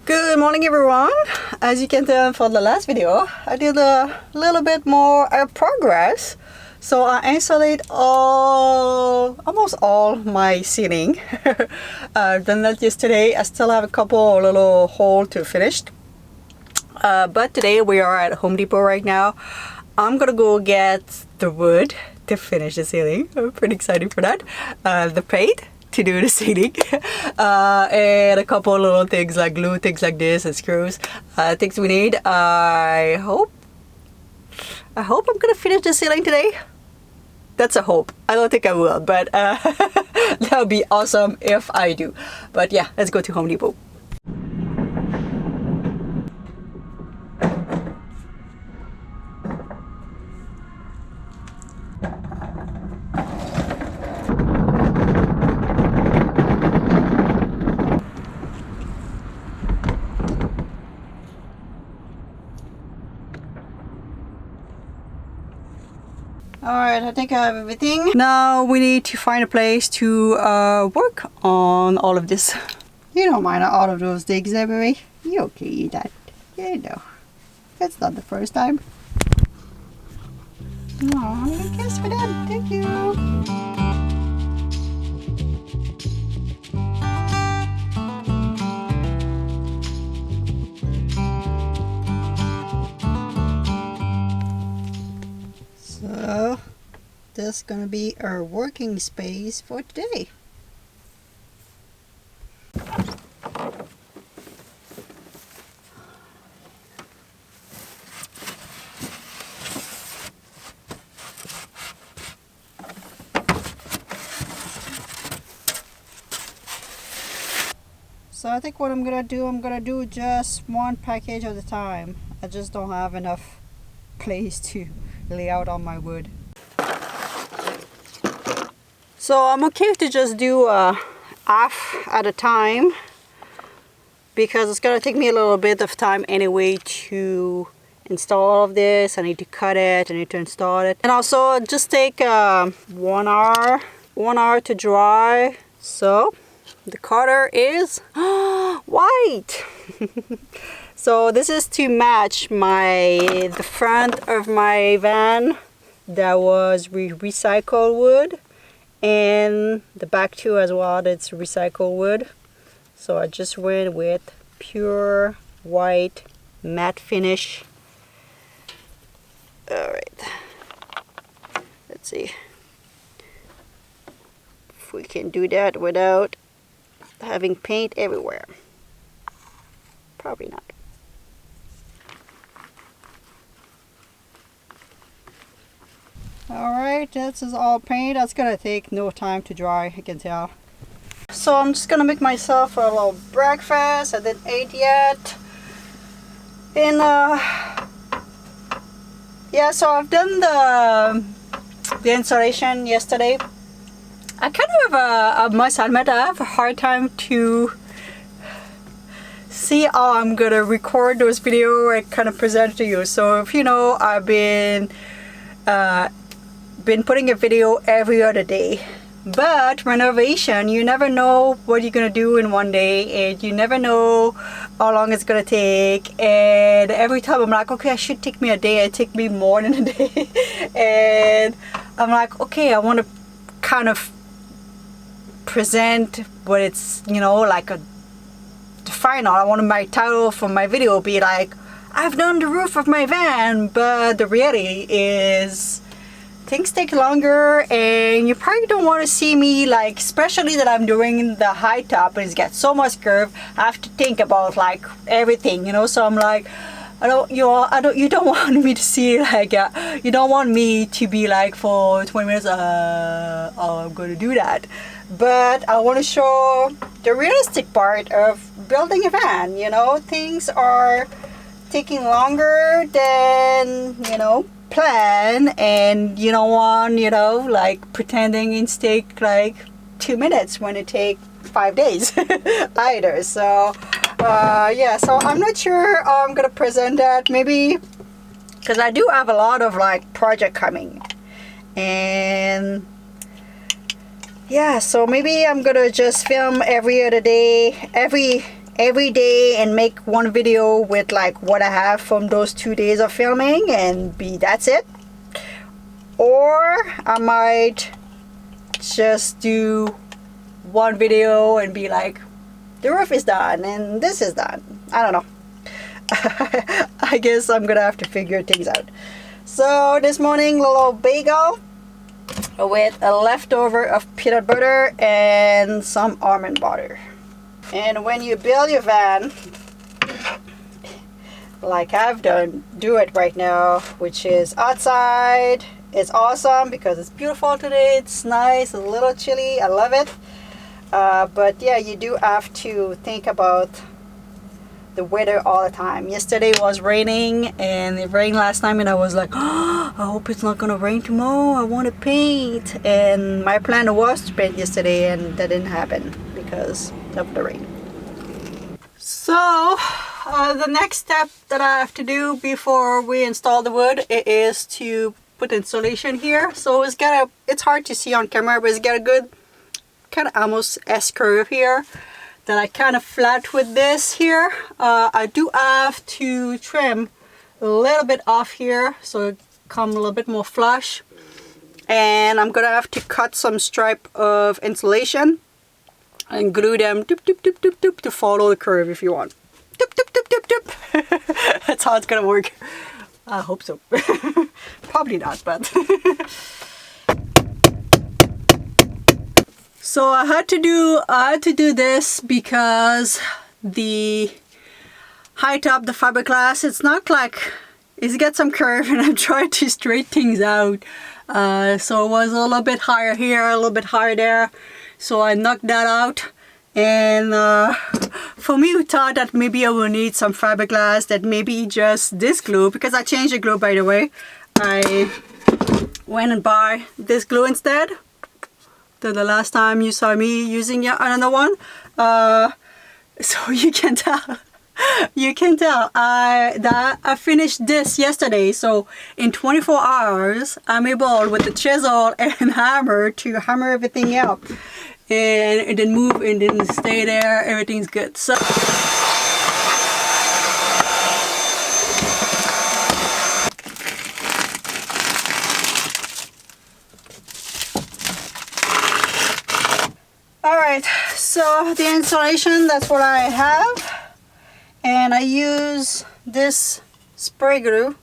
Good morning everyone. As you can tell from the last video, I did a little bit more progress. So I installed almost all my seating. I've done that yesterday. I still have a couple little holes to finish. But today we are at Home Depot right now. I'm gonna go get the wood to finish the ceiling. I'm pretty excited for that. The paint to do the seating, and a couple little things like glue, things like this, and screws, things we need. I hope I'm gonna finish the ceiling today. That's a hope. I don't think I will, but that would be awesome if I do. But yeah, let's go to Home Depot. Alright, I think I have everything. Now we need to find a place to work on all of this. You don't mind all of those digs there, baby. You okay eat that. You know. It's not the first time. Aw, kiss for that. Thank you. So this is gonna be our working space for today. So I think what I'm gonna do just one package at a time. I just don't have enough place to lay out all my wood. So I'm okay to just do half at a time because it's gonna take me a little bit of time anyway to install all of this. I need to cut it, I need to install it, and also just take 1 hour to dry. So the cutter is white. So this is to match the front of my van that was recycled wood, and the back too as well, that's recycled wood. So I just went with pure white matte finish. Alright, let's see if we can do that without having paint everywhere. Probably not. Alright, this is all paint. That's gonna take no time to dry, I can tell. So I'm just gonna make myself a little breakfast. I didn't eat yet. And yeah, so I've done the installation yesterday. I kind of I must admit I have a hard time to see how I'm gonna record those videos and kind of present to you. So if you know, I've been putting a video every other day, but renovation, you never know what you're gonna do in one day, and you never know how long it's gonna take. And every time I'm like, okay, it should take me a day, it take me more than a day. And I'm like, okay, I want to kind of present what it's, you know, like the final. I want my title for my video be like, I've done the roof of my van. But the reality is things take longer, and you probably don't want to see me, like, especially that I'm doing the high top and it's got so much curve. I have to think about like everything, you know. So I'm like, you don't want me to see like you don't want me to be like for 20 minutes oh, I'm gonna do that. But I want to show the realistic part of building a van. You know, things are taking longer than, you know, plan, and you don't want, you know, like pretending it's take like 2 minutes when it take 5 days either. So yeah, so I'm not sure how I'm gonna present that. Maybe because I do have a lot of like project coming, and yeah, so maybe I'm gonna just film every other day, every every day and make one video with like what I have from those 2 days of filming and that's it. Or I might just do one video and be like, the roof is done and this is done. I don't know. I guess I'm gonna have to figure things out. So this morning, little bagel with a leftover of peanut butter and some almond butter. And when you build your van, like I've done, do it right now, which is outside. It's awesome because it's beautiful today. It's nice, a little chilly. I love it. But yeah, you do have to think about the weather all the time. Yesterday was raining and it rained last time and I was like, oh, I hope it's not gonna rain tomorrow. I want to paint. And my plan was to paint yesterday and that didn't happen because of the rain. So the next step that I have to do before we install the wood is to put insulation here. So it's hard to see on camera, but it's got a good kind of almost S-curve here that I kind of flat with this here. I do have to trim a little bit off here so it come a little bit more flush, and I'm gonna have to cut some stripe of insulation and glue them doop, doop, doop, doop, doop, to follow the curve if you want. Doop, doop, doop, doop, doop. That's how it's gonna work. I hope so. Probably not, but so I had to do this because the high top, the fiberglass, it's not like it's got some curve and I'm trying to straighten things out. So it was a little bit higher here, a little bit higher there. So I knocked that out, and for me, who thought that maybe I will need some fiberglass, that maybe just this glue, because I changed the glue, by the way. I went and buy this glue instead. The last time you saw me using another one. So you can tell. You can tell I finished this yesterday, so in 24 hours I'm able with the chisel and hammer to hammer everything up, and it didn't move and didn't stay there. Everything's good. So alright, so the insulation, that's what I have. And I use this spray glue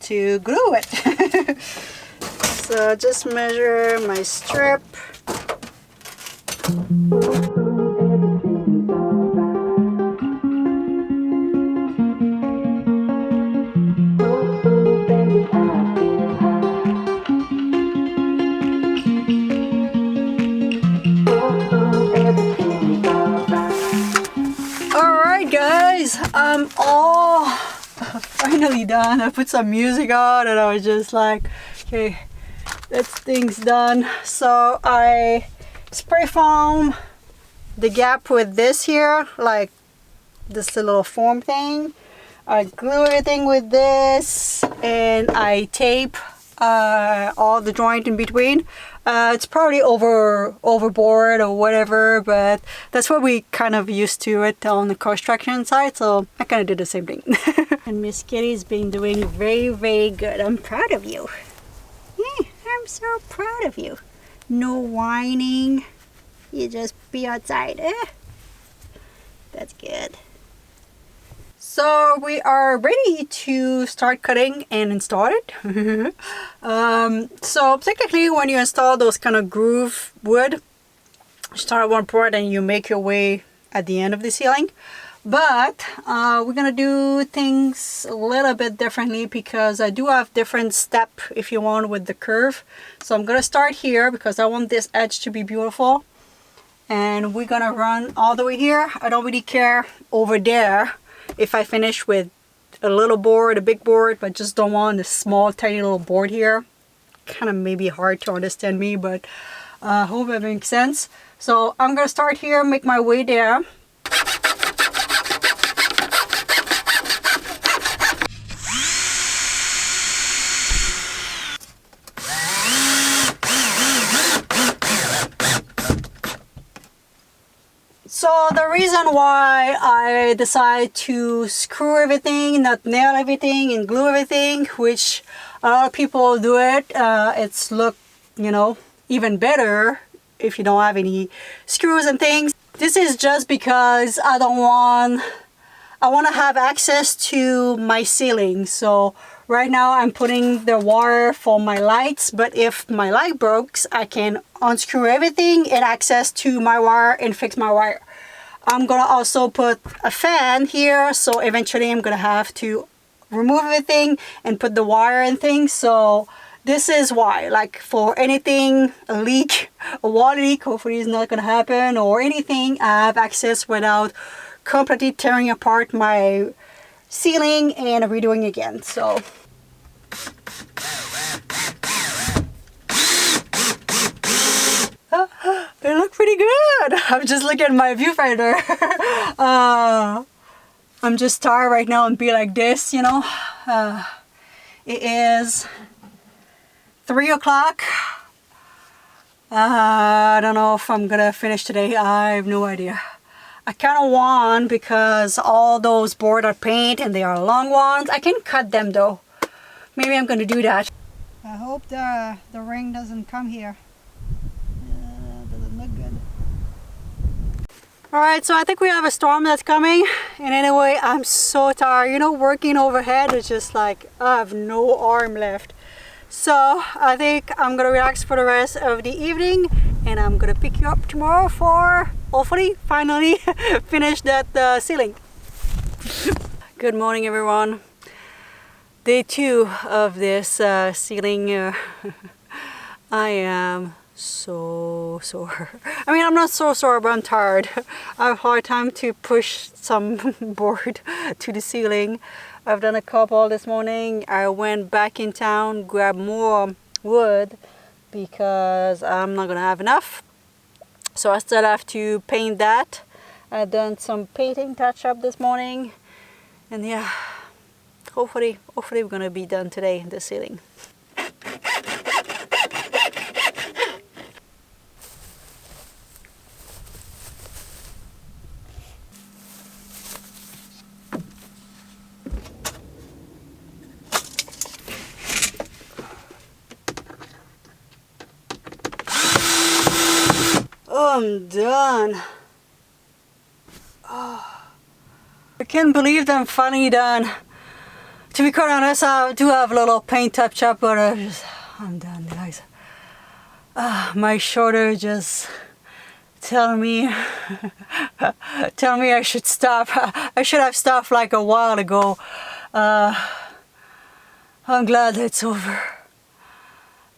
to glue it. So just measure my strip. I'm all finally done. I put some music on and I was just like, okay, this thing's done. So I spray foam the gap with this here, like this little foam thing. I glue everything with this and I tape all the joint in between. It's probably overboard or whatever, but that's what we kind of used to it on the construction side, so I kind of did the same thing. And Miss Kitty's been doing very, very good. I'm proud of you. Yeah, I'm so proud of you. No whining. You just be outside, eh? That's good. So we are ready to start cutting and install it. So technically when you install those kind of groove wood, you start at one part and you make your way at the end of the ceiling. But we're gonna do things a little bit differently because I do have different step if you want with the curve. So I'm gonna start here because I want this edge to be beautiful. And we're gonna run all the way here. I don't really care over there if I finish with a little board, a big board, but just don't want a small tiny little board here. Kind of maybe hard to understand me, but I hope it makes sense. So I'm gonna start here, make my way there. So the reason why I decided to screw everything, not nail everything and glue everything, which a lot of people do it, it's look, you know, even better if you don't have any screws and things. This is just because I want to have access to my ceiling. So right now I'm putting the wire for my lights, but if my light breaks, I can unscrew everything and access to my wire and fix my wire. I'm gonna also put a fan here, so eventually I'm gonna have to remove everything and put the wire and things. So this is why, like for anything, a leak, a water leak, hopefully it's not gonna happen, or anything, I have access without completely tearing apart my ceiling and redoing again. So they look pretty good. I'm just looking at my viewfinder. I'm just tired right now and be like this, you know. It is 3 o'clock. I don't know if I'm gonna finish today. I have no idea. I kind of want, because all those boards are paint and they are long ones. I can cut them though. Maybe I'm gonna do that. I hope the rain doesn't come here. Doesn't look good. Alright, so I think we have a storm that's coming. And anyway, I'm so tired. You know, working overhead is just like, I have no arm left. So I think I'm gonna relax for the rest of the evening. And I'm gonna pick you up tomorrow for, hopefully, finally finish that ceiling. Good morning, everyone. Day 2 of this ceiling. I am so sore. I mean, I'm not so sore, but I'm tired. I have a hard time to push some board to the ceiling. I've done a couple this morning. I went back in town, grabbed more wood because I'm not gonna have enough. So I still have to paint that. I've done some painting touch up this morning. And yeah, hopefully we're gonna be done today in the ceiling. Oh, I'm done. Oh, I can't believe that I'm finally done. To be quite honest, I do have a little paint touch up, but I'm done, guys. My shoulder just tell me I should stop. I should have stopped like a while ago. I'm glad it's over.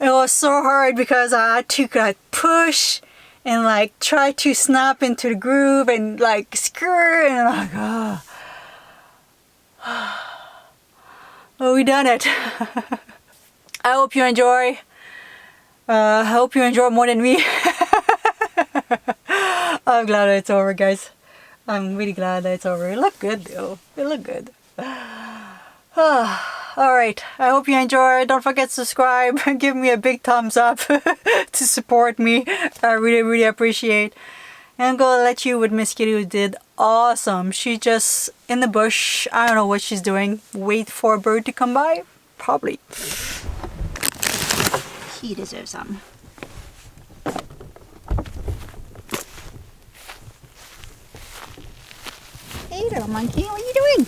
It was so hard because I had to like push and like try to snap into the groove and like screw, and I'm like, oh, we done it. I hope you enjoy. I hope you enjoy more than me. I'm glad that it's over, guys. I'm really glad that it's over. It looked good though. It looked good. Alright, I hope you enjoy. Don't forget to subscribe. Give me a big thumbs up to support me. I really appreciate. And I'm gonna let you with Miss Kitty, who did awesome. She just in the bush. I don't know what she's doing. Wait for a bird to come by? Probably. He deserves some. Hey little monkey, what are you doing?